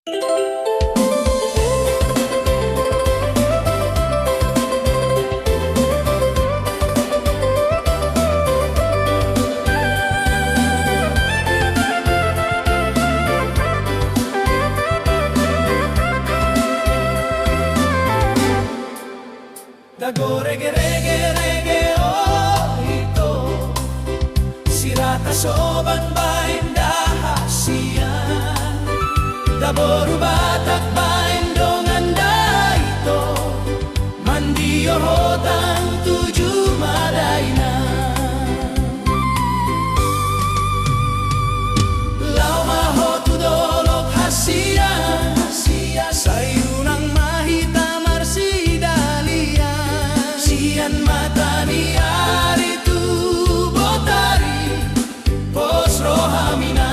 Dago reggae reggae reggae oh ito sirata soban bain dahasian daboru batak bain donganda ito mandio hotang tujuh madaina lau mahotu dolok hasian sayunang mahita marsidalia sian matani ari tu botari pos rohamina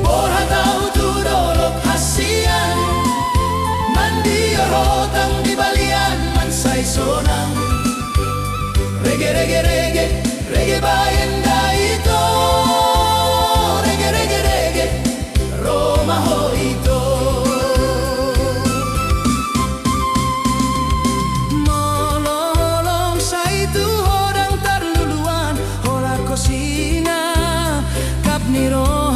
borha tau tu dolok hasian mandi rotang di balian mansai sonang reggae reggae reggae reggae bayan daito reggae reggae reggae Roma ho ito mololong sa itu orang tarluluan hola cocina kap niro